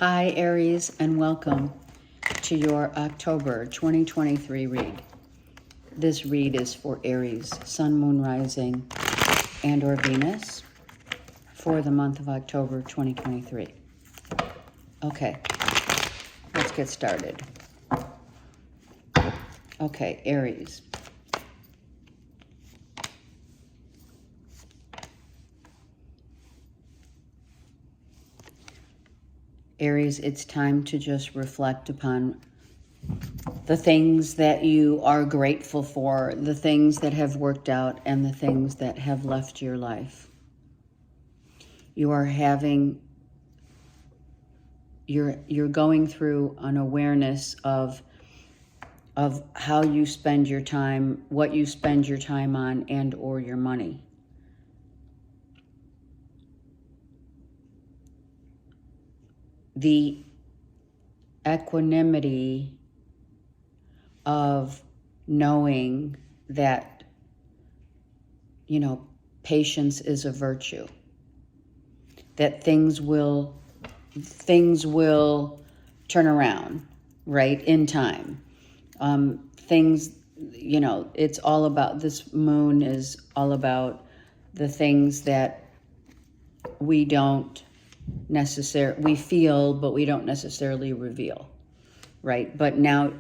Hi, Aries, and welcome to your October 2023 read. This read is for Aries, Sun, Moon, Rising, and or Venus for the month of October 2023. Okay, let's get started. Okay, Aries. Aries, it's time to just reflect upon the things that you are grateful for, the things that have worked out, and the things that have left your life. You are having, you're going through an awareness of how you spend your time, what you spend your time on, and or your money. The equanimity of knowing that, patience is a virtue, that things will turn around, right, in time. Things, it's all about, this moon is all about the things that we feel, but we don't necessarily reveal, right? But now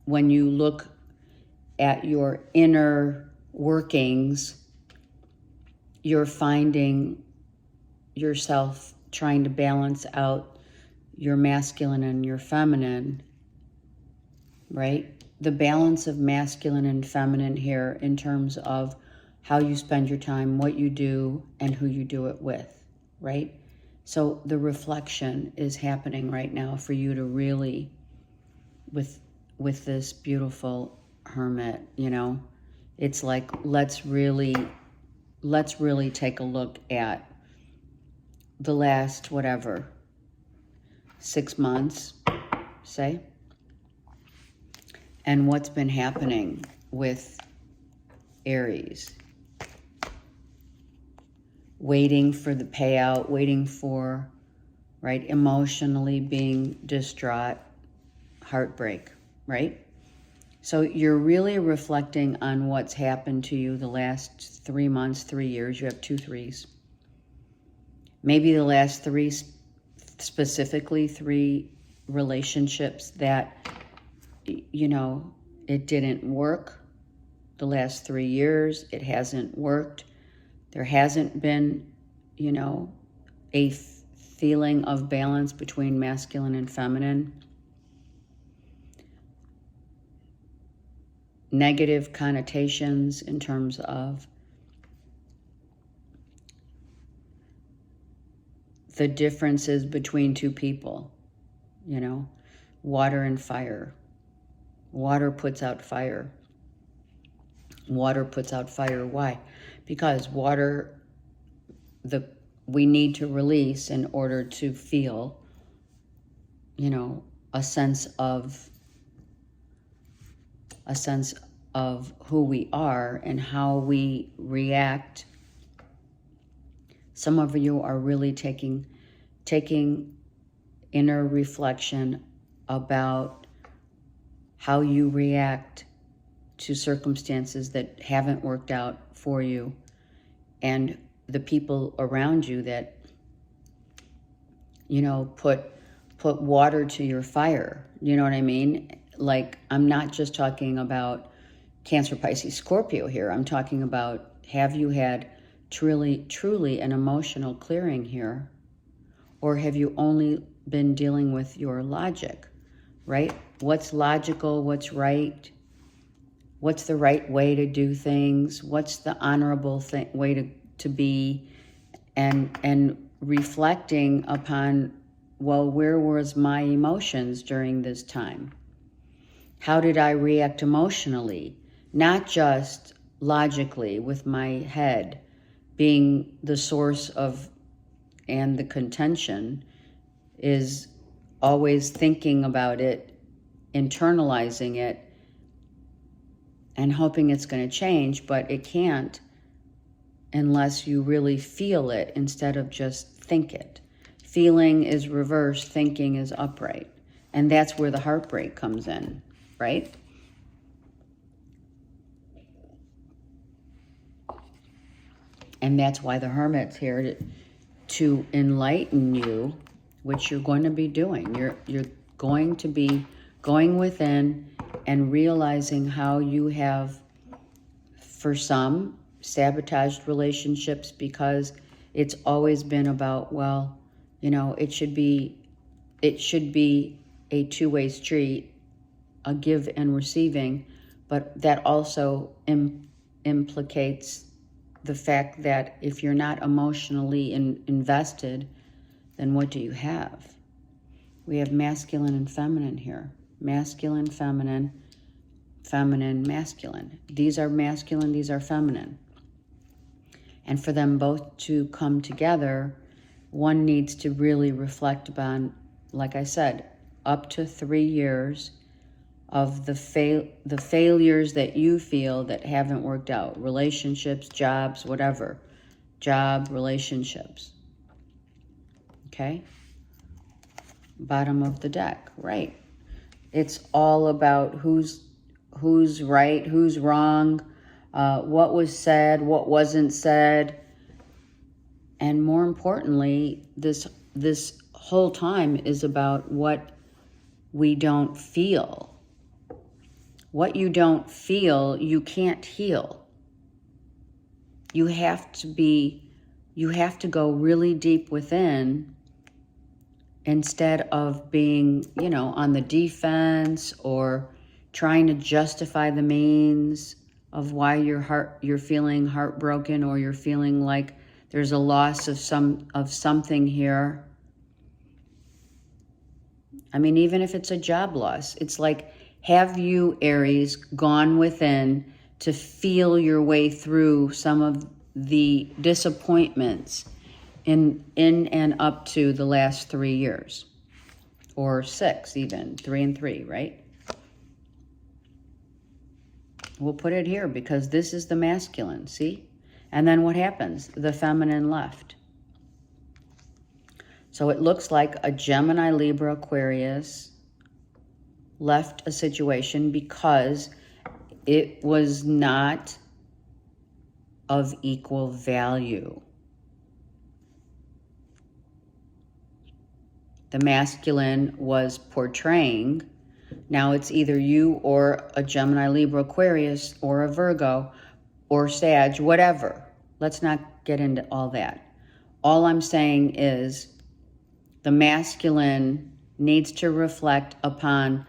when you look at your inner workings, you're finding yourself trying to balance out your masculine and your feminine, right? The balance of masculine and feminine here in terms of how you spend your time, what you do, and who you do it with, right? So the reflection is happening right now for you to really, with this beautiful hermit, it's like, let's really take a look at the last, 6 months, say, and what's been happening with Aries. Waiting for the payout, waiting for, right, emotionally being distraught, heartbreak, right? So you're really reflecting on what's happened to you the last 3 months, 3 years. You have 2 3s. Maybe the last 3, specifically 3 relationships that, it didn't work. The last 3 years, it hasn't worked. There hasn't been, a feeling of balance between masculine and feminine. Negative connotations in terms of the differences between 2 people, water and fire. Water puts out fire. Water puts out fire. Why? Because water, we need to release in order to feel, a sense of who we are and how we react. Some of you are really taking inner reflection about how you react to circumstances that haven't worked out for you and the people around you that, put water to your fire. You know what I mean? Like, I'm not just talking about Cancer, Pisces, Scorpio here. I'm talking about, have you had truly an emotional clearing here? Or have you only been dealing with your logic, right? What's logical? What's right? What's the right way to do things? What's the honorable way to be? And reflecting upon, well, where was my emotions during this time? How did I react emotionally? Not just logically with my head being the source of, and the contention is always thinking about it, internalizing it, and hoping it's going to change, but it can't unless you really feel it instead of just think it. feeling is reversed, thinking is upright. And that's where the heartbreak comes in, right? And that's why the Hermit's here to enlighten you, which you're going to be doing. You're going to be going within and realizing how you have, for some, sabotaged relationships because it's always been about, well, you know, it should be a two-way street, a give and receiving, but that also implicates the fact that if you're not emotionally invested, then what do you have? We have masculine and feminine here. Masculine, feminine, feminine, masculine. These are masculine, these are feminine. And for them both to come together, one needs to really reflect upon, like I said, up to 3 years of the failures that you feel that haven't worked out. Relationships, jobs, whatever. Job, relationships. Okay? Bottom of the deck, right. It's all about who's right, who's wrong, what was said, what wasn't said. And more importantly, this whole time is about what we don't feel. What you don't feel, you can't heal. You have to go really deep within instead of being, you know, on the defense or trying to justify the means of why you're feeling heartbroken, or you're feeling like there's a loss of something here. I mean, even if it's a job loss, it's like, have you, Aries, gone within to feel your way through some of the disappointments in and up to the last 3 years? Or 6 even, 3 and 3, right? We'll put it here because this is the masculine, see? And then what happens? The feminine left. So it looks like a Gemini, Libra, Aquarius left a situation because it was not of equal value. The masculine was portraying, now it's either you or a Gemini, Libra, Aquarius, or a Virgo, or Sag, whatever. Let's not get into all that. All I'm saying is the masculine needs to reflect upon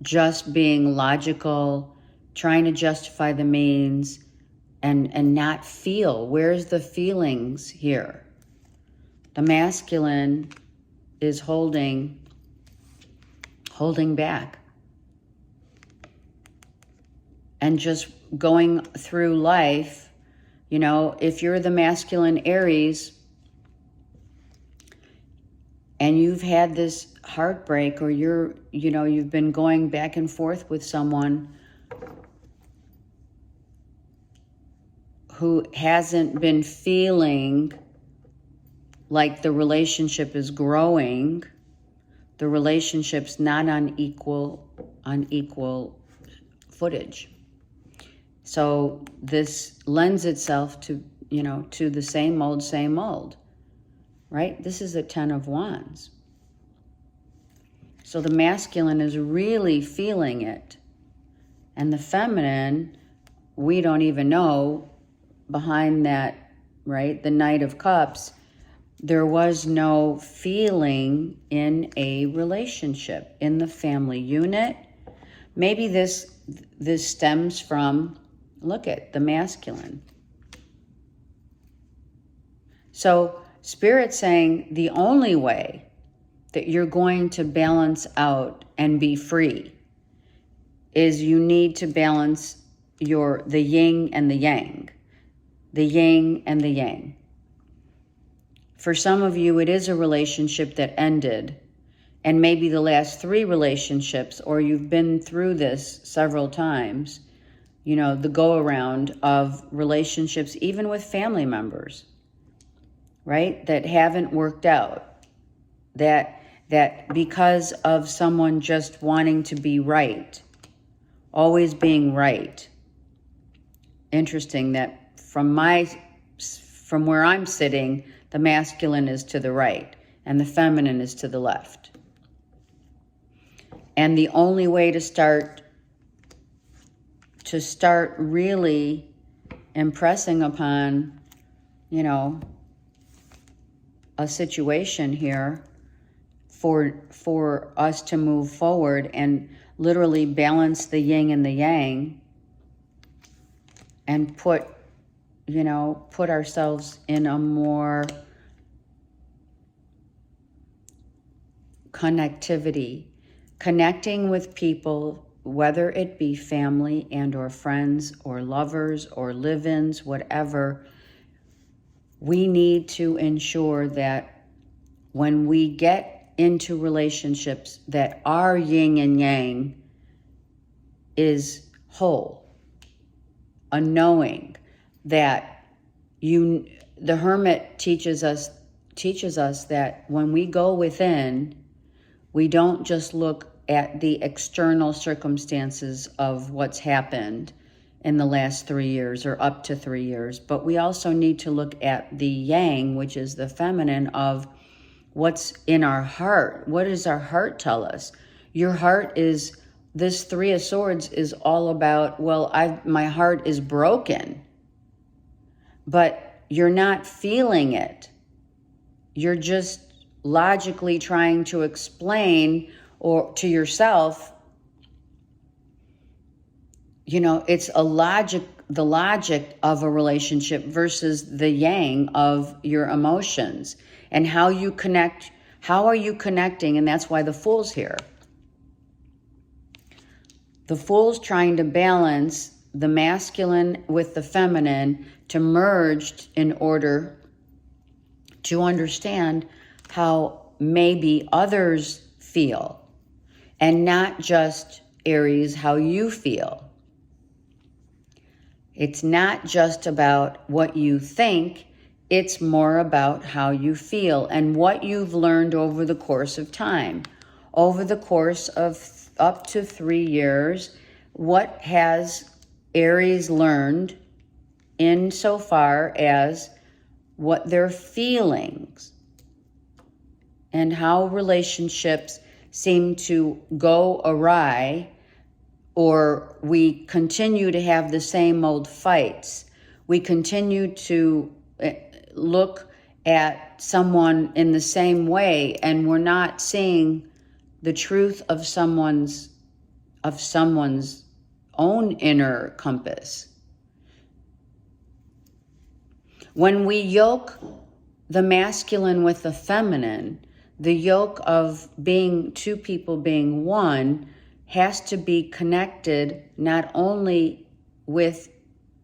just being logical, trying to justify the means, and not feel. Where's the feelings here? The masculine is holding back and just going through life. You know, if you're the masculine Aries and you've had this heartbreak, or you've been going back and forth with someone who hasn't been feeling like the relationship is growing, the relationship's not on equal footage. So this lends itself to, to the same old, right? This is a 10 of Wands. So the masculine is really feeling it. And the feminine, we don't even know behind that, right? The Knight of Cups, there was no feeling in a relationship, in the family unit. Maybe this stems from, look at the masculine. So Spirit's saying the only way that you're going to balance out and be free is you need to balance the yin and the yang. The yin and the yang. For some of you, it is a relationship that ended, and maybe the last 3 relationships, or you've been through this several times, the go-around of relationships, even with family members, right, that haven't worked out. that because of someone just wanting to be right, always being right. Interesting that from where I'm sitting, the masculine is to the right and the feminine is to the left. And the only way to start really impressing upon, a situation here for us to move forward and literally balance the yin and the yang and put ourselves in a more connecting with people, whether it be family and or friends or lovers or live-ins, whatever. We need to ensure that when we get into relationships that our yin and yang is whole, a knowing that the hermit teaches us that when we go within, we don't just look at the external circumstances of what's happened in the last 3 years or up to 3 years, but we also need to look at the yang, which is the feminine, of what's in our heart. What does our heart tell us? Your heart is, this Three of Swords is all about, my heart is broken, but you're not feeling it. You're just logically trying to explain or to yourself, it's the logic of a relationship versus the yang of your emotions and how you connect. How are you connecting? And that's why the Fool's here. The Fool's trying to balance the masculine with the feminine to merge in order to understand how maybe others feel and not just, Aries, how you feel. It's not just about what you think, it's more about how you feel and what you've learned over the course of time. Over the course of up to 3 years, what has Aries learned insofar as what their feelings and how relationships seem to go awry, or we continue to have the same old fights. We continue to look at someone in the same way, and we're not seeing the truth of someone's own inner compass. When we yoke the masculine with the feminine, the yoke of being two people being one has to be connected not only with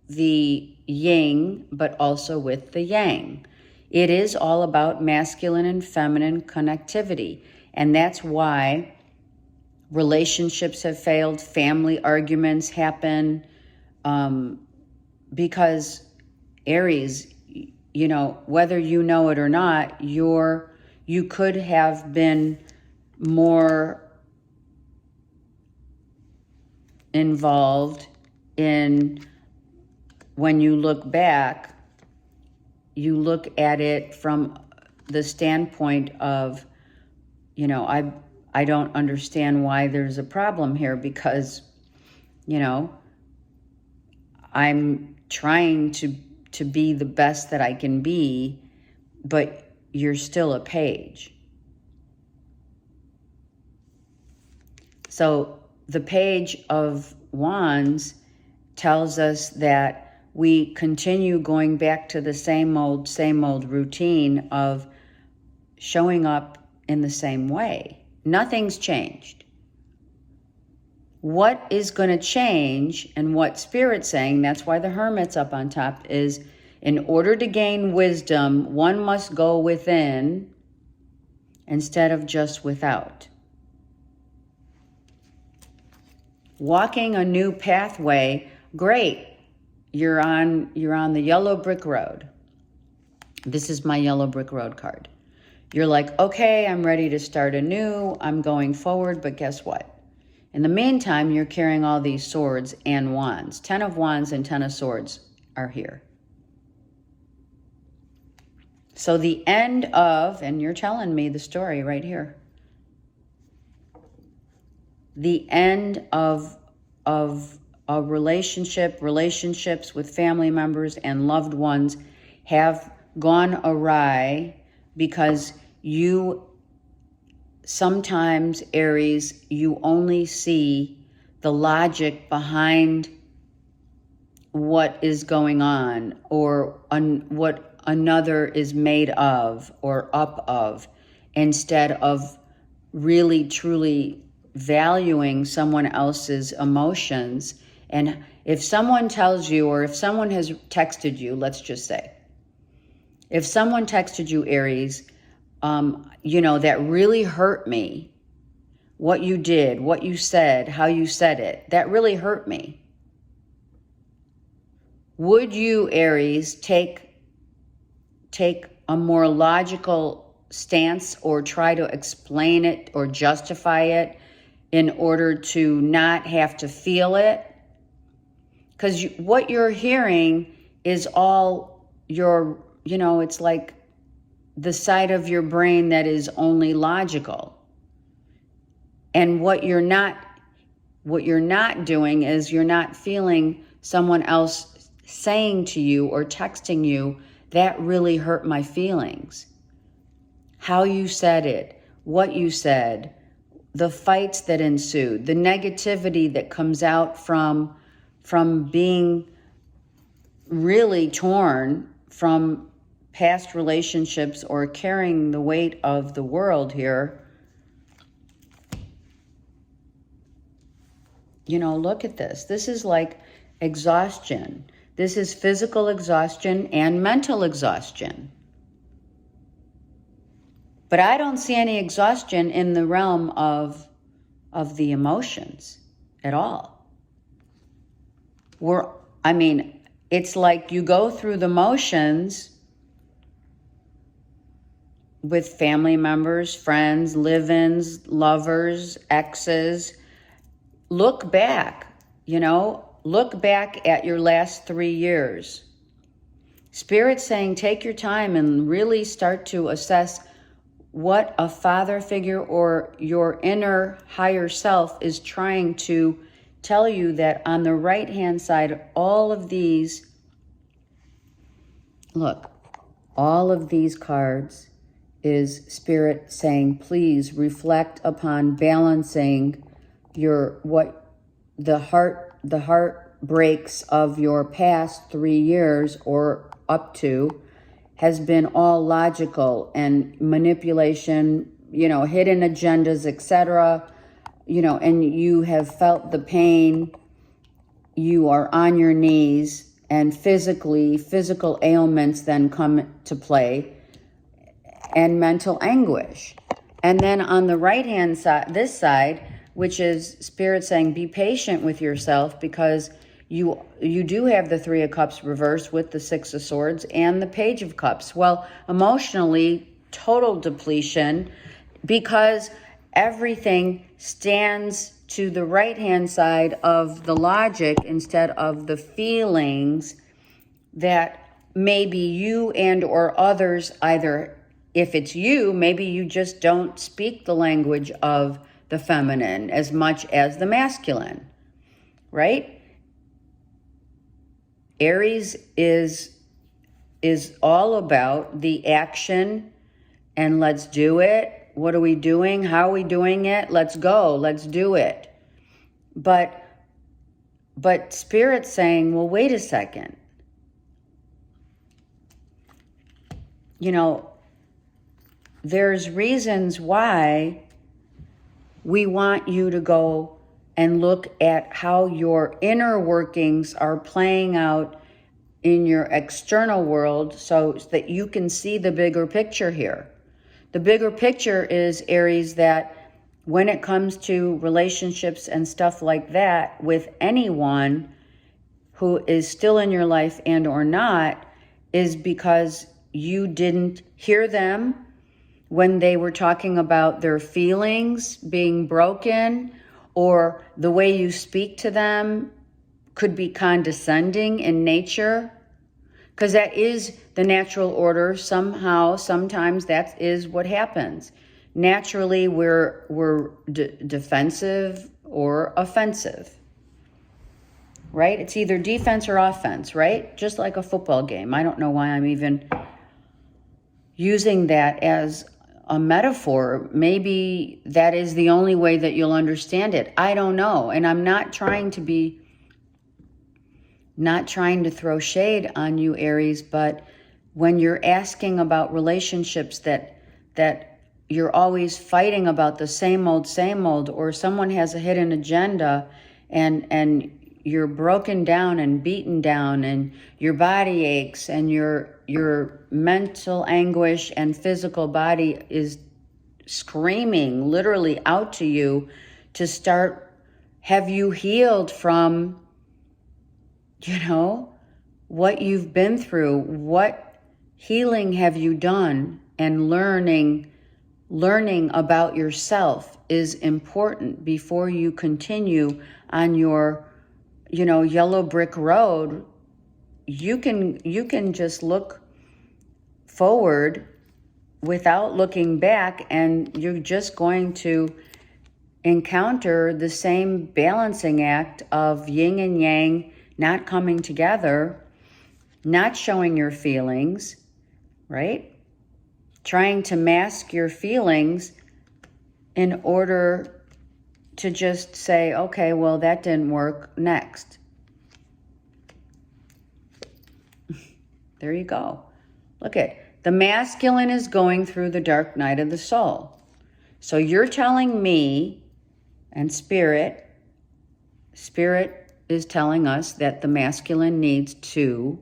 the yin, but also with the yang. It is all about masculine and feminine connectivity. And that's why relationships have failed, family arguments happen, because Aries, whether you know it or not, you could have been more involved in, when you look back, you look at it from the standpoint of, I don't understand why there's a problem here, because, I'm trying to be the best that I can be, but you're still a page. So the Page of Wands tells us that we continue going back to the same old routine of showing up in the same way. Nothing's changed. What is going to change, and what Spirit's saying, that's why the Hermit's up on top, is in order to gain wisdom, one must go within instead of just without. Walking a new pathway, great. You're on the yellow brick road. This is my yellow brick road card. You're like, okay, I'm ready to start anew. I'm going forward, but guess what? In the meantime, you're carrying all these swords and wands. 10 of wands and 10 of swords are here. So the end of, and you're telling me the story right here. The end of a relationship, relationships with family members and loved ones have gone awry because you sometimes, Aries, you only see the logic behind what is going on or what another is made of or up of, instead of really truly valuing someone else's emotions. And if someone tells you, or if someone has texted you, let's just say, if someone texted you, Aries, that really hurt me, what you did, what you said, how you said it, that really hurt me. Would you, Aries, take a more logical stance or try to explain it or justify it in order to not have to feel it? Because what you're hearing is all your, it's like the side of your brain that is only logical. And what you're not doing is you're not feeling someone else saying to you or texting you, that really hurt my feelings. How you said it, what you said, the fights that ensued, the negativity that comes out from being really torn from past relationships or carrying the weight of the world here. Look at this. This is like exhaustion. This is physical exhaustion and mental exhaustion. But I don't see any exhaustion in the realm of the emotions at all. It's like you go through the motions with family members, friends, live-ins, lovers, exes. Look back, look back at your last 3 years. Spirit's saying take your time and really start to assess what a father figure or your inner higher self is trying to tell you. That on the right-hand side, all of these cards is Spirit saying, please reflect upon balancing the heartbreaks of your past 3 years or up to has been all logical and manipulation, hidden agendas, etc. And you have felt the pain. You are on your knees, and physical ailments then come to play, and mental anguish. And then on the right-hand side, this side, which is Spirit saying, be patient with yourself, because you do have the 3 of Cups reversed with the 6 of Swords and the Page of Cups. Well, emotionally, total depletion, because everything stands to the right-hand side of the logic instead of the feelings that maybe you and or others, either if it's you, maybe you just don't speak the language of the feminine as much as the masculine, right? Aries is all about the action and let's do it. What are we doing? How are we doing it? Let's go. Let's do it. But Spirit's saying, well, wait a second. There's reasons why we want you to go and look at how your inner workings are playing out in your external world so that you can see the bigger picture here. The bigger picture is, Aries, that when it comes to relationships and stuff like that with anyone who is still in your life and or not, is because you didn't hear them, when they were talking about their feelings being broken, or the way you speak to them could be condescending in nature, because that is the natural order. Somehow, sometimes that is what happens. Naturally, we're defensive or offensive, right? It's either defense or offense, right? Just like a football game. I don't know why I'm even using that as a metaphor. Maybe that is the only way that you'll understand it. I don't know. And I'm not trying to throw shade on you, Aries, but when you're asking about relationships that you're always fighting about the same old, or someone has a hidden agenda, and you're broken down and beaten down, and your body aches, and your mental anguish and physical body is screaming literally out to you to start, have you healed from, what you've been through? What healing have you done? And learning about yourself is important before you continue on your, yellow brick road. You can just look forward without looking back, and you're just going to encounter the same balancing act of yin and yang not coming together, not showing your feelings, right? Trying to mask your feelings in order to just say, okay, well, that didn't work, next. There you go. Look at the masculine is going through the dark night of the soul. So you're telling me, and spirit is telling us that the masculine needs to,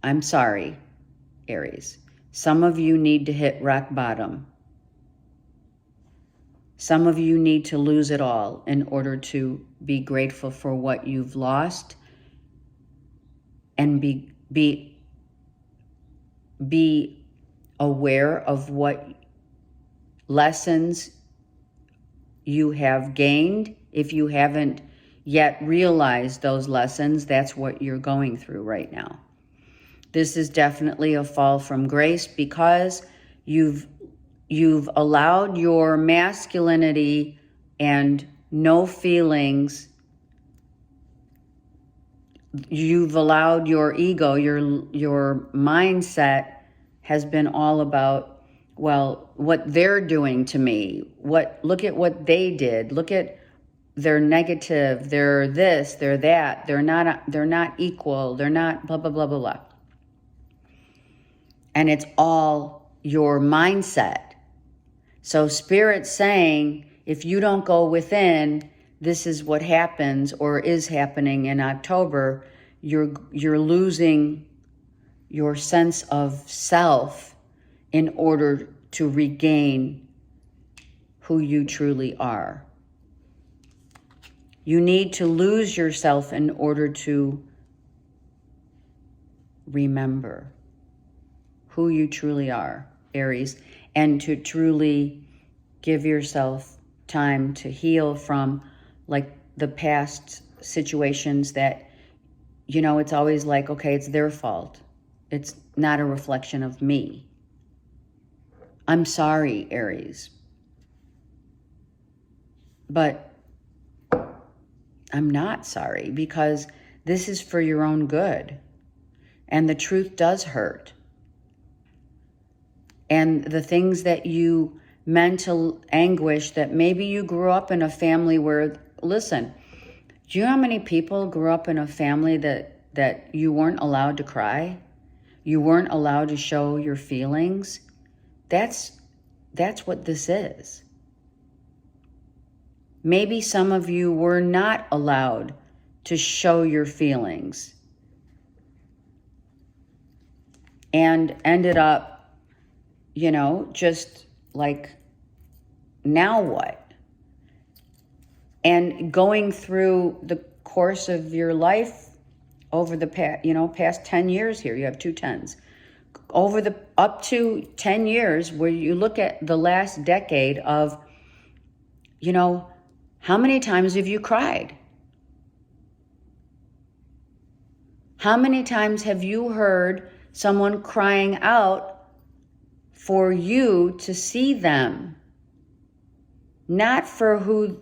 I'm sorry, Aries, some of you need to hit rock bottom. Some of you need to lose it all in order to be grateful for what you've lost, and be aware of what lessons you have gained. If you haven't yet realized those lessons, that's what you're going through right now. This is definitely a fall from grace, because you've allowed your masculinity and no feelings. You've allowed your ego, your mindset has been all about, well, what they're doing to me. Look at what they did. Look at their negative. They're this, they're that. They're not equal. They're not blah, blah, blah, blah, blah. And it's all your mindset. So Spirit's saying, if you don't go within, this is what happens, or is happening in October. You're losing your sense of self in order to regain who you truly are. You need to lose yourself in order to remember who you truly are, Aries, and to truly give yourself time to heal from, like, the past situations that, it's always like, okay, it's their fault. It's not a reflection of me. I'm sorry, Aries. But I'm not sorry, because this is for your own good. And the truth does hurt. And the things that you, mental anguish, that maybe you grew up in a family where, listen, do you know how many people grew up in a family that you weren't allowed to cry? You weren't allowed to show your feelings? That's what this is. Maybe some of you were not allowed to show your feelings and ended up, just like, now what? And going through the course of your life over the past 10 years here, you have 2 10s. Over the up to 10 years, where you look at the last decade of, you know, how many times have you cried? How many times have you heard someone crying out for you to see them? Not for who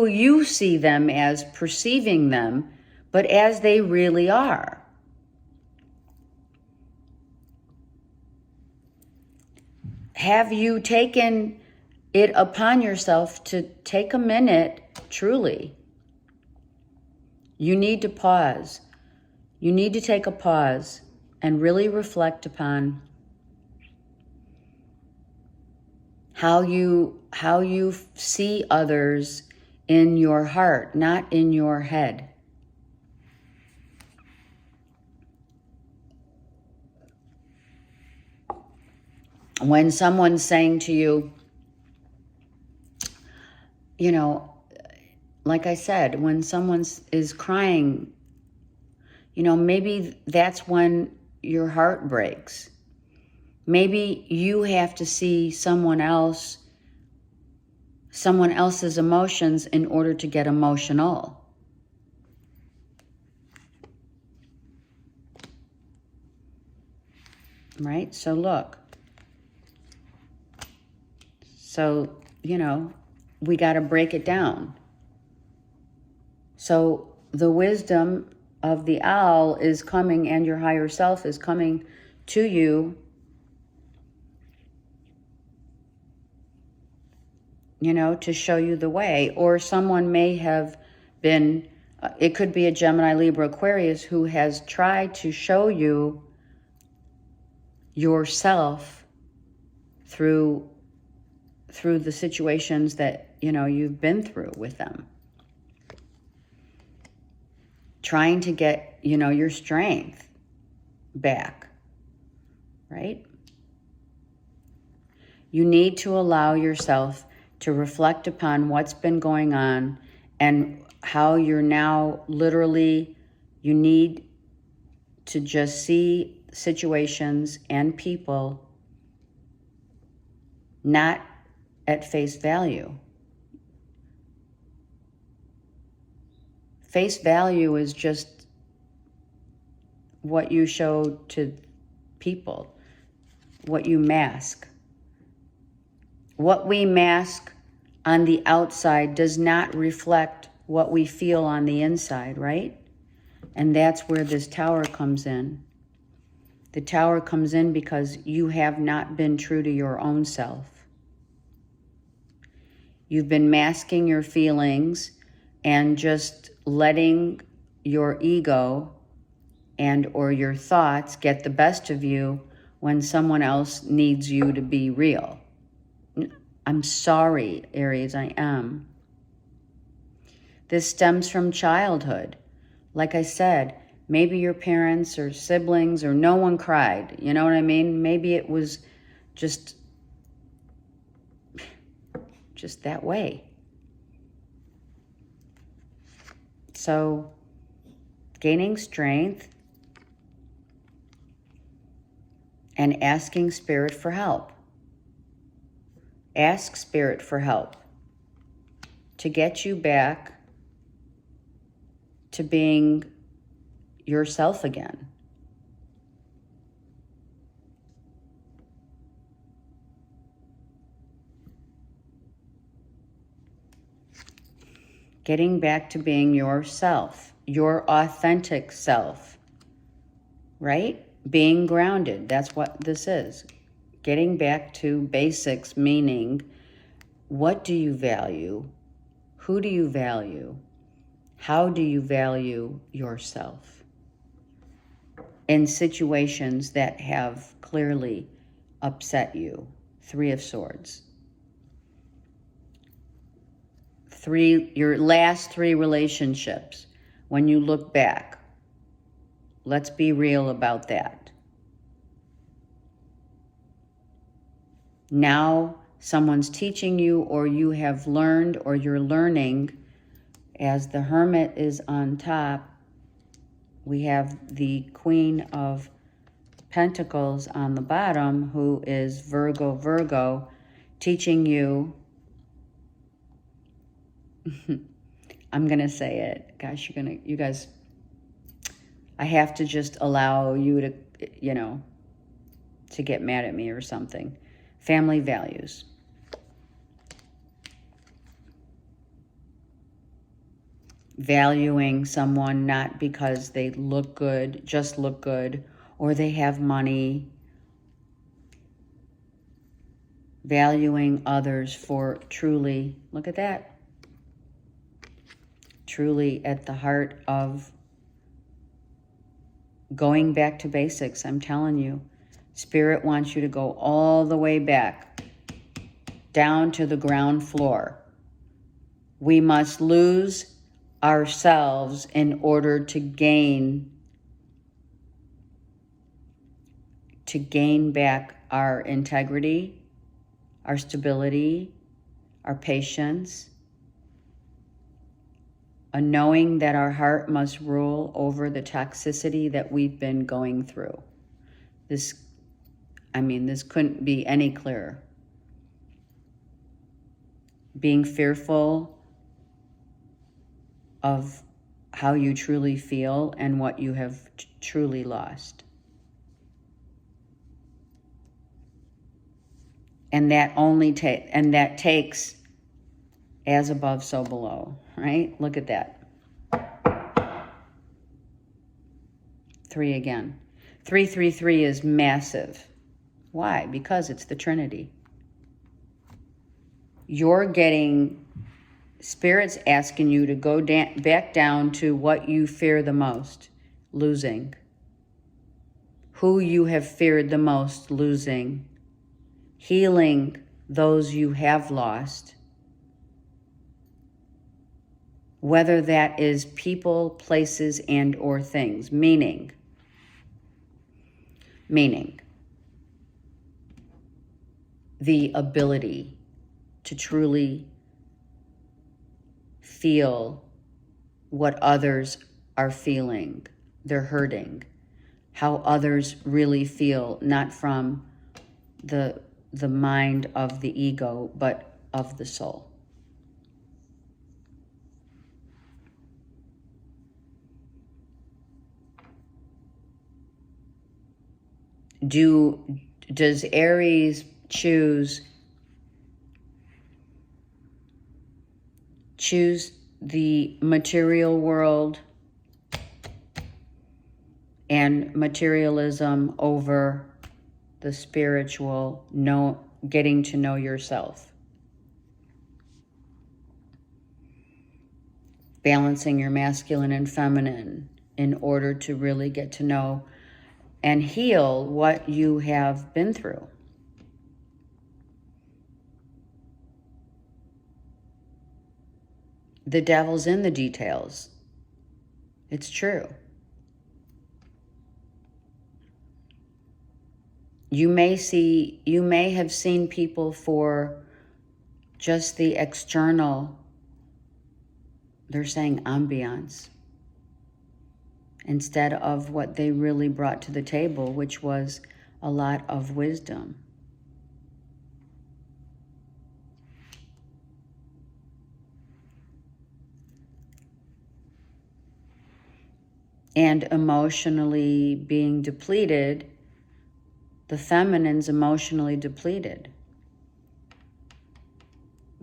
you see them as, perceiving them, but as they really are. Have you taken it upon yourself to take a minute, truly? You need to pause. You need to take a pause and really reflect upon how you see others in your heart, not in your head. When someone's saying to you, you know, like I said, when someone is crying, you know, maybe that's when your heart breaks. Maybe you have to see someone else's emotions in order to get emotional. Right? So look. So, you know, we got to break it down. So the wisdom of the owl is coming, and your higher self is coming to you, you know, to show you the way. Or someone may have been, it could be a Gemini, Libra, Aquarius who has tried to show you yourself through the situations that, you know, you've been through with them. Trying to get, you know, your strength back, right? You need to allow yourself to reflect upon what's been going on and how you're now literally, you need to just see situations and people not at face value. Face value is just what you show to people, what you mask. What we mask on the outside does not reflect what we feel on the inside, right? And that's where this tower comes in. The tower comes in because you have not been true to your own self. You've been masking your feelings and just letting your ego and or your thoughts get the best of you when someone else needs you to be real. I'm sorry, Aries, I am. This stems from childhood. Like I said, maybe your parents or siblings or no one cried. You know what I mean? Maybe it was just that way. So, gaining strength and asking Spirit for help. Ask Spirit for help to get you back to being yourself again. Getting back to being yourself, your authentic self, right? Being grounded, that's what this is. Getting back to basics, meaning what do you value? Who do you value? How do you value yourself in situations that have clearly upset you? 3 of Swords. Your last 3 relationships, when you look back, let's be real about that. Now someone's teaching you, or you have learned, or you're learning. As the Hermit is on top, we have the Queen of Pentacles on the bottom, who is Virgo, teaching you, I'm going to say it. Gosh, you guys, I have to just allow you to, to get mad at me or something. Family values. Valuing someone not because they look good, just look good, or they have money. Valuing others for truly, look at that, truly at the heart of going back to basics. I'm telling you, Spirit wants you to go all the way back, down to the ground floor. We must lose ourselves in order to gain back our integrity, our stability, our patience, a knowing that our heart must rule over the toxicity that we've been going through. This couldn't be any clearer. Being fearful of how you truly feel and what you have truly lost. And that takes as above, so below, right? Look at that. 3 again. 333 is massive. Why? Because it's the Trinity. You're getting, Spirit's asking you to go back down to what you fear the most, losing. Who you have feared the most, losing. Healing those you have lost. Whether that is people, places, and or things. Meaning, the ability to truly feel what others are feeling. They're hurting. How others really feel, not from the mind of the ego, but of the soul. Does Aries choose the material world and materialism over the spiritual, getting to know yourself? Balancing your masculine and feminine in order to really get to know and heal what you have been through. The devil's in the details. It's true. You may have seen people for just the external, they're saying ambiance, instead of what they really brought to the table, which was a lot of wisdom. And emotionally being depleted, the feminine's emotionally depleted.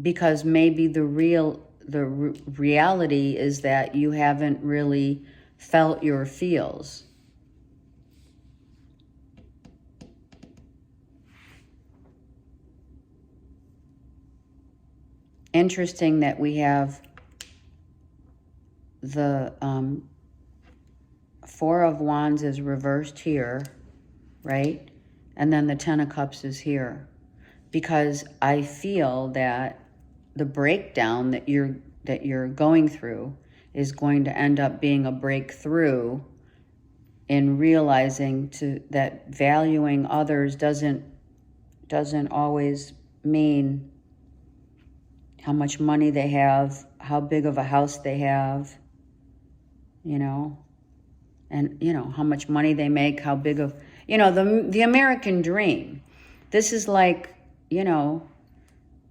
Because maybe the reality is that you haven't really felt your feels. Interesting that we have the 4 of Wands is reversed here, right? And then the 10 of Cups is here. Because I feel that the breakdown that you're going through is going to end up being a breakthrough in realizing that valuing others doesn't always mean how much money they have, how big of a house they have, and how much money they make, how big of, You know, the American dream. This is like, you know,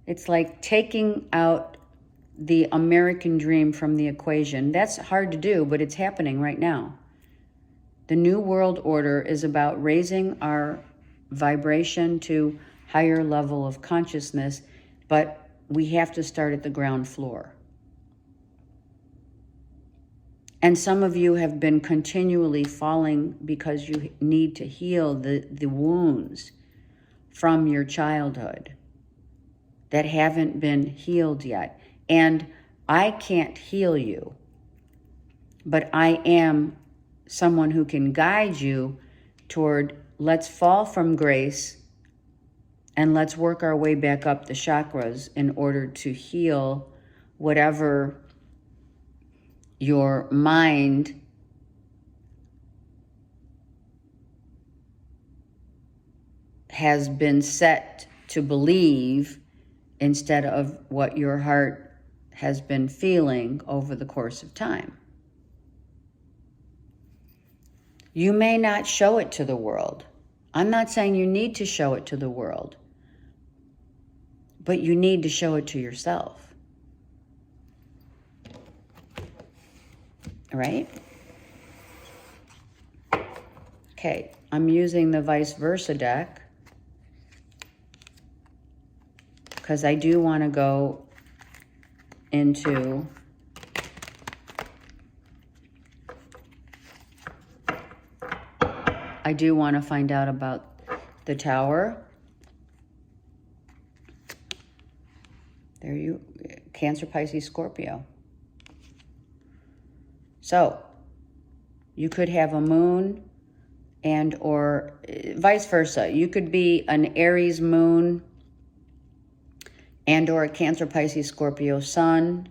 it's like taking out the American dream from the equation. That's hard to do, but it's happening right now. The New World Order is about raising our vibration to higher level of consciousness, but we have to start at the ground floor. And some of you have been continually falling because you need to heal the wounds from your childhood that haven't been healed yet. And I can't heal you, but I am someone who can guide you toward, let's fall from grace and let's work our way back up the chakras in order to heal whatever your mind has been set to believe instead of what your heart has been feeling over the course of time. You may not show it to the world. I'm not saying you need to show it to the world, but you need to show it to yourself. Right? Okay, I'm using the vice versa deck because I do want to go into I do want to find out about the Tower. There you, Cancer, Pisces, Scorpio. So, you could have a moon and or vice versa. You could be an Aries moon and or a Cancer, Pisces, Scorpio sun,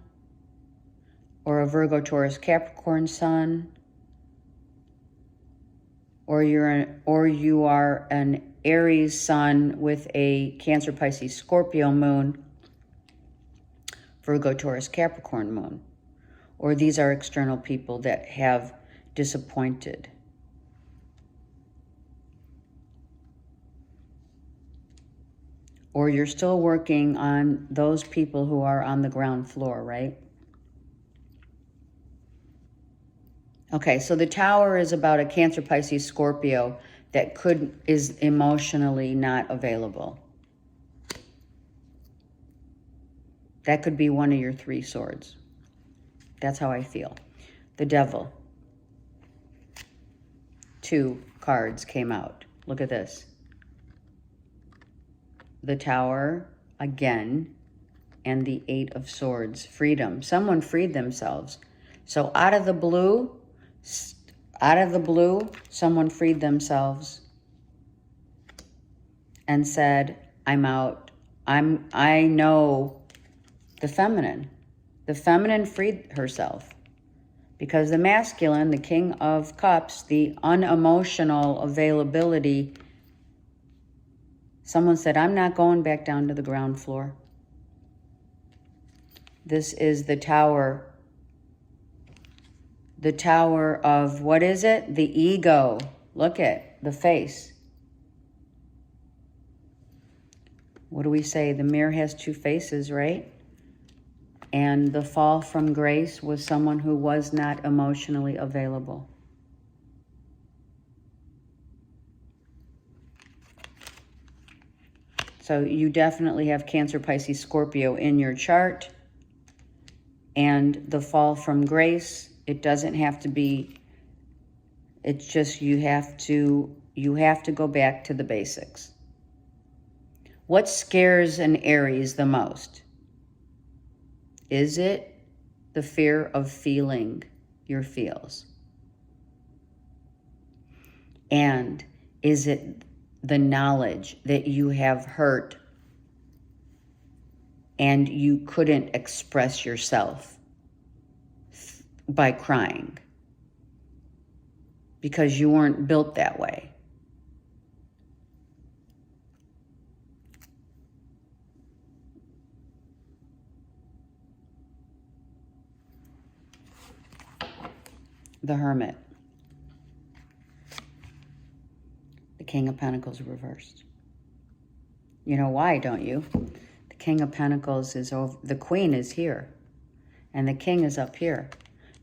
or a Virgo, Taurus, Capricorn sun, or you are an Aries sun with a Cancer, Pisces, Scorpio moon, Virgo, Taurus, Capricorn moon. Or these are external people that have disappointed. Or you're still working on those people who are on the ground floor, right? Okay, so the Tower is about a Cancer, Pisces, Scorpio that is emotionally not available. That could be one of your 3 swords. That's how I feel. The Devil. 2 cards came out. Look at this. The Tower again, and the 8 of Swords. Freedom. Someone freed themselves. So out of the blue, someone freed themselves and said, I'm out. I know the feminine. The feminine freed herself. Because the masculine, the King of Cups, the unemotional availability, someone said, I'm not going back down to the ground floor. This is the Tower. The Tower of, what is it? The ego. Look at the face. What do we say? The mirror has 2 faces, right? And the fall from grace was someone who was not emotionally available. So you definitely have Cancer, Pisces, Scorpio in your chart. And the fall from grace, it doesn't have to be, it's just you have to go back to the basics. What scares an Aries the most? Is it the fear of feeling your feels? And is it the knowledge that you have hurt and you couldn't express yourself by crying because you weren't built that way? The Hermit. King of Pentacles reversed. You know why, don't you? The King of Pentacles is over, the Queen is here, and the King is up here.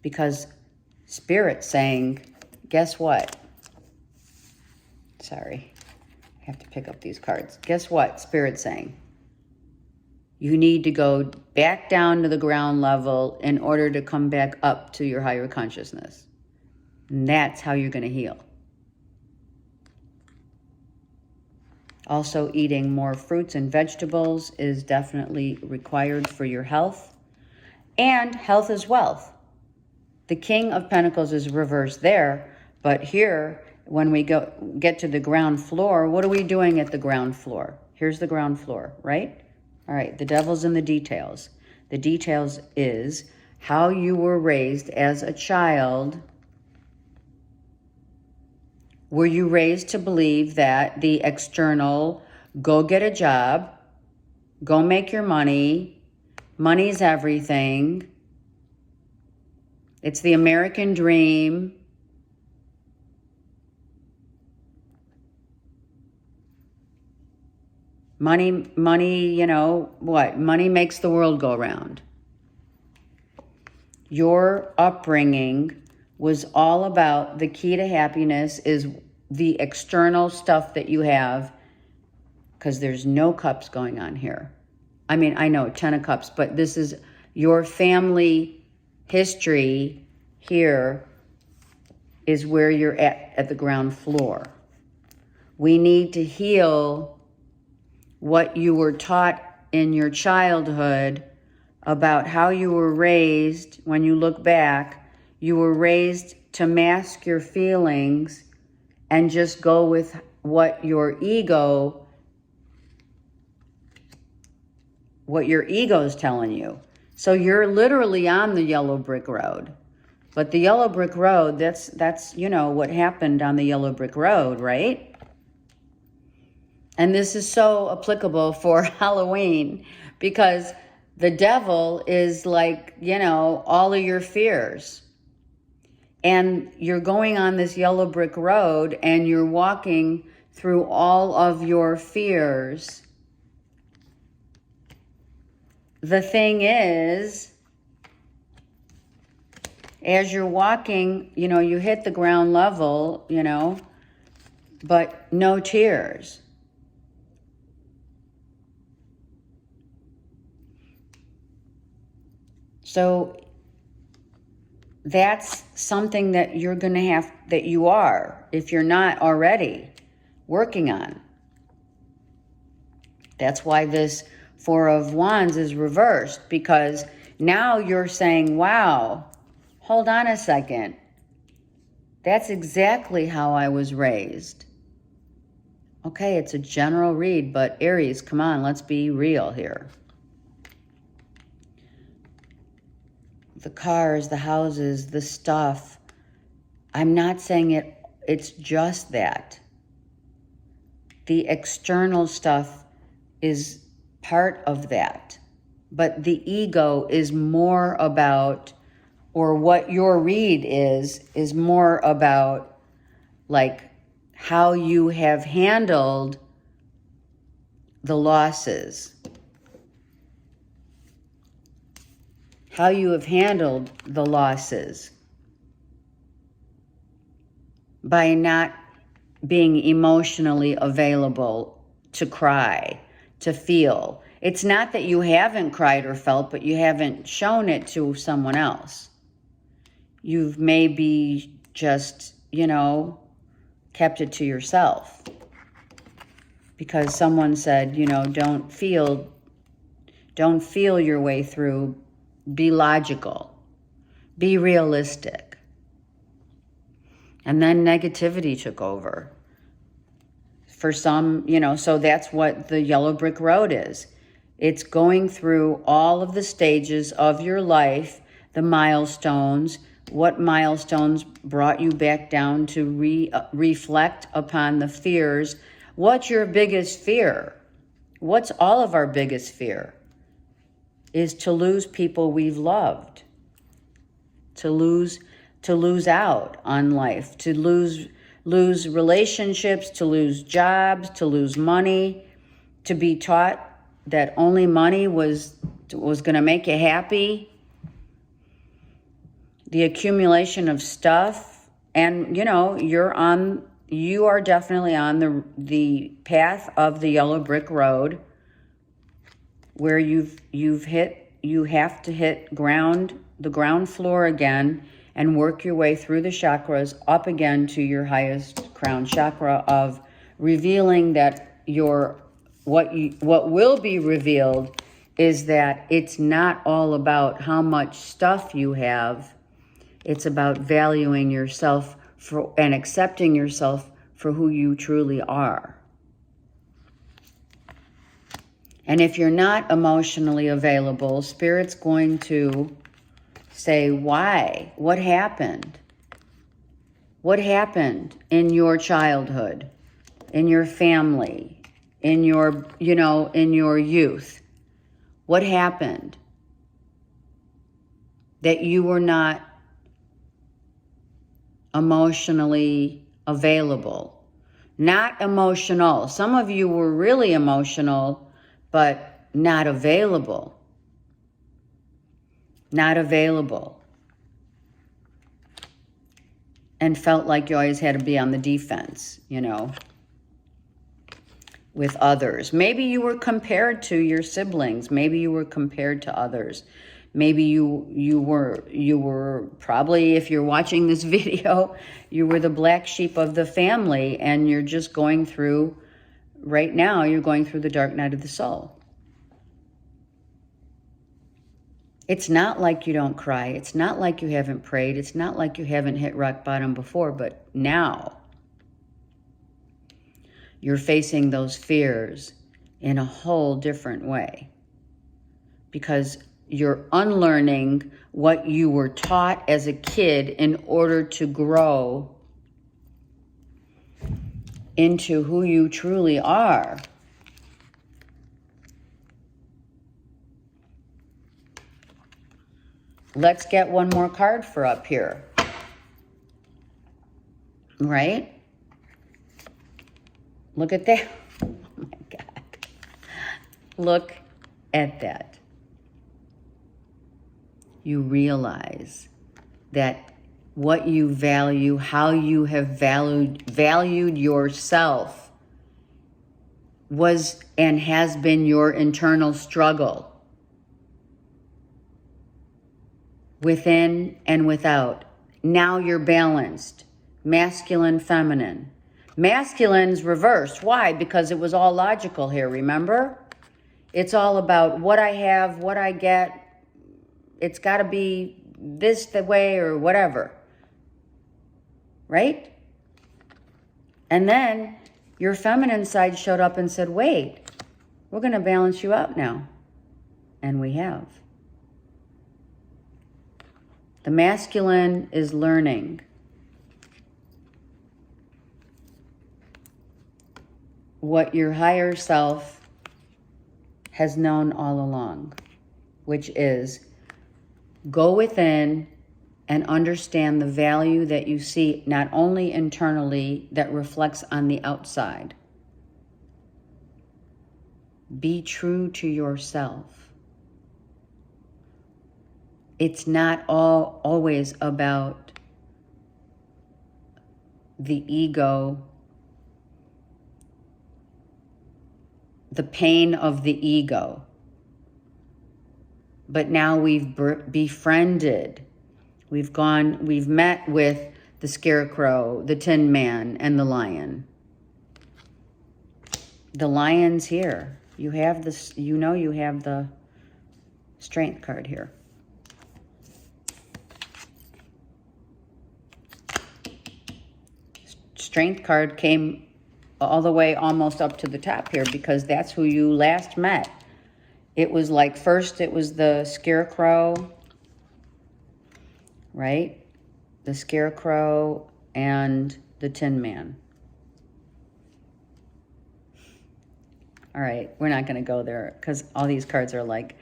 Because Spirit's saying, guess what? Sorry, I have to pick up these cards. Guess what? Spirit's saying, you need to go back down to the ground level in order to come back up to your higher consciousness. And that's how you're going to heal. Also, eating more fruits and vegetables is definitely required for your health. And health is wealth. The King of Pentacles is reversed there, but here, when we get to the ground floor, what are we doing at the ground floor? Here's the ground floor, right? All right, the devil's in the details. The details is how you were raised as a child. Were you raised to believe that the external, go get a job, go make your money, money's everything, it's the American dream, money, you know, what? Money makes the world go round. Your upbringing was all about the key to happiness is the external stuff that you have, because there's no cups going on here. I mean, I know 10 of cups, but this is your family history here is where you're at the ground floor. We need to heal what you were taught in your childhood about how you were raised. When you look back, you were raised to mask your feelings and just go with what your ego is telling you. So you're literally on the yellow brick road. But the yellow brick road, that's you know what happened on the yellow brick road, right? And this is so applicable for Halloween because the devil is like, you know, all of your fears. And you're going on this yellow brick road and you're walking through all of your fears. The thing is, as you're walking, you know, you hit the ground level, you know, but no tears. So that's something that you're going to have, that you are, if you're not already, working on. That's why this Four of Wands is reversed, because now you're saying, wow, hold on a second. That's exactly how I was raised. Okay, it's a general read, but Aries, come on, let's be real here. The cars, the houses, the stuff. I'm not saying it's just that. The external stuff is part of that. But the ego is more about, or what your read is more about like how you have handled the losses. How you have handled the losses by not being emotionally available to cry, to feel. It's not that you haven't cried or felt, but you haven't shown it to someone else. You've maybe just, you know, kept it to yourself because someone said, you know, don't feel your way through. Be logical. Be realistic. And then negativity took over. For some, you know, so that's what the yellow brick road is. It's going through all of the stages of your life, the milestones, what milestones brought you back down to reflect upon the fears. What's your biggest fear? What's all of our biggest fear? Is to lose people we've loved, to lose out on life, to lose lose relationships, to lose jobs, to lose money, to be taught that only money was going to make you happy. The accumulation of stuff, and you know, you are definitely on the path of the yellow brick road, where you have to hit the ground floor again, and work your way through the chakras up again to your highest crown chakra of revealing that what will be revealed is that it's not all about how much stuff you have. It's about valuing yourself and accepting yourself for who you truly are. And if you're not emotionally available, Spirit's going to say, why? What happened? What happened in your childhood, in your family, in your youth? What happened that you were not emotionally available? Not emotional. Some of you were really emotional, but not available. Not available. And felt like you always had to be on the defense, with others. Maybe you were compared to your siblings. Maybe you were compared to others. Maybe you were probably, if you're watching this video, you were the black sheep of the family, and you're just going through, right now, you're going through the dark night of the soul. It's not like you don't cry. It's not like you haven't prayed. It's not like you haven't hit rock bottom before, but now you're facing those fears in a whole different way, because you're unlearning what you were taught as a kid in order to grow into who you truly are. Let's get one more card for up here. Right? Look at that. Oh my God. Look at that. You realize that what you value, how you have valued yourself, was and has been your internal struggle. Within and without. Now you're balanced. Masculine, feminine. Masculine's reversed. Why? Because it was all logical here, remember? It's all about what I have, what I get. It's got to be this the way or whatever. Right? And then your feminine side showed up and said, wait, we're going to balance you out now. And we have. The masculine is learning what your higher self has known all along, which is go within and understand the value that you see not only internally, that reflects on the outside. Be true to yourself. It's not always about the ego, the pain of the ego. But now we've befriended. We've met with the Scarecrow, the Tin Man, and the Lion. The Lion's here. You have this, you have the Strength card here. Strength card came all the way almost up to the top here, because that's who you last met. It was like, first it was the Scarecrow, right? The Scarecrow and the Tin Man. All right, we're not going to go there because all these cards are like,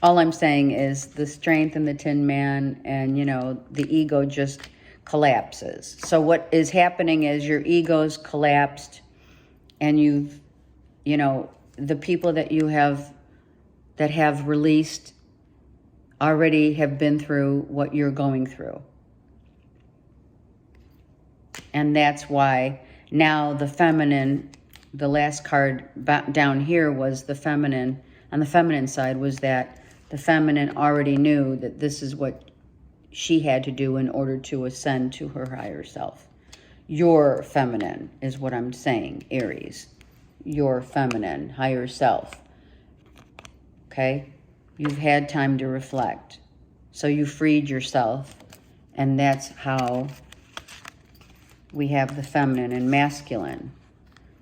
all I'm saying is the Strength and the Tin Man, and, the ego just collapses. So what is happening is your ego's collapsed, and you know, the people that you have, that have released, already have been through what you're going through. And that's why now the feminine, the last card down here was the feminine. On the feminine side was that the feminine already knew that this is what she had to do in order to ascend to her higher self. Your feminine is what I'm saying, Aries. Your feminine, higher self. Okay? You've had time to reflect. So you freed yourself. And that's how we have the feminine and masculine.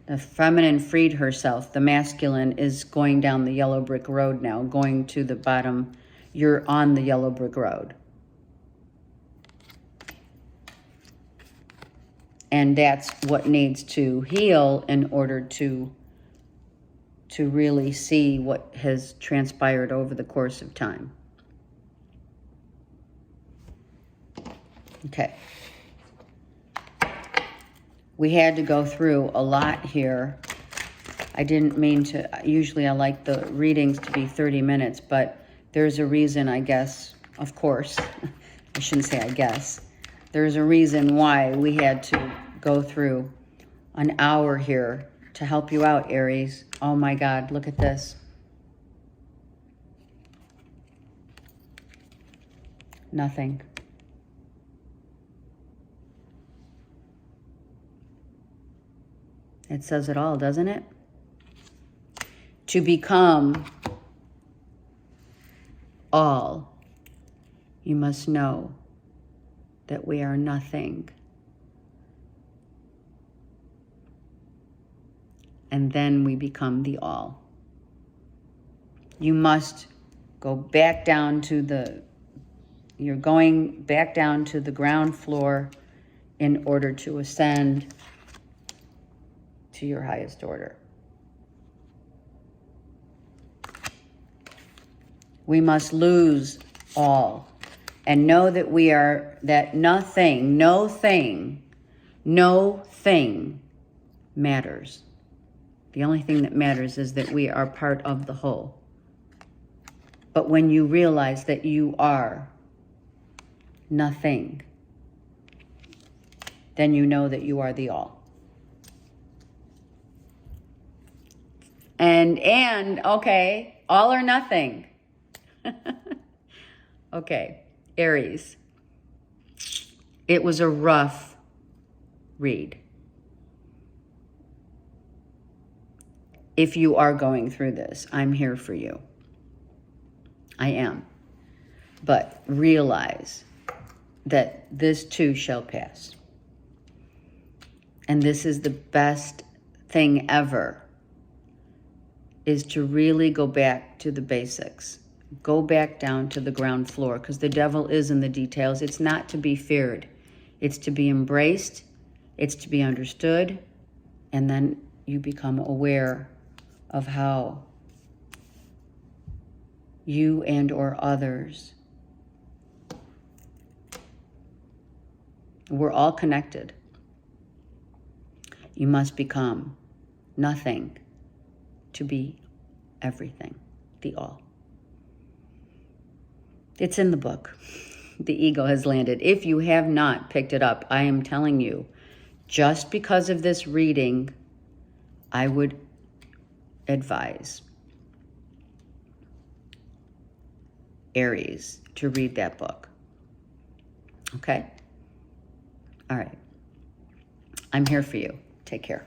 The feminine freed herself. The masculine is going down the yellow brick road now, going to the bottom. You're on the yellow brick road. And that's what needs to heal in order to really see what has transpired over the course of time. Okay. We had to go through a lot here. I didn't mean to. Usually I like the readings to be 30 minutes, but there's a reason, I guess, of course. I shouldn't say I guess. There's a reason why we had to go through an hour here to help you out, Aries. Oh my God, look at this. Nothing. It says it all, doesn't it? To become all, you must know that we are nothing. And then we become the all. You must go back down to the, you're going back down to the ground floor in order to ascend to your highest order. We must lose all and know that we are, that nothing, no thing matters. The only thing that matters is that we are part of the whole. But when you realize that you are nothing, then you know that you are the all. And okay, all or nothing. Okay, Aries. It was a rough read. If you are going through this, I'm here for you. I am. But realize that this too shall pass. And this is the best thing ever, is to really go back to the basics. Go back down to the ground floor, because the devil is in the details. It's not to be feared. It's to be embraced. It's to be understood. And then you become aware of how you and or others, we're all connected. You must become nothing to be everything, the all. It's in the book. The ego has landed. If you have not picked it up, I am telling you, just because of this reading, I would advise Aries to read that book. Okay? All right. I'm here for you. Take care.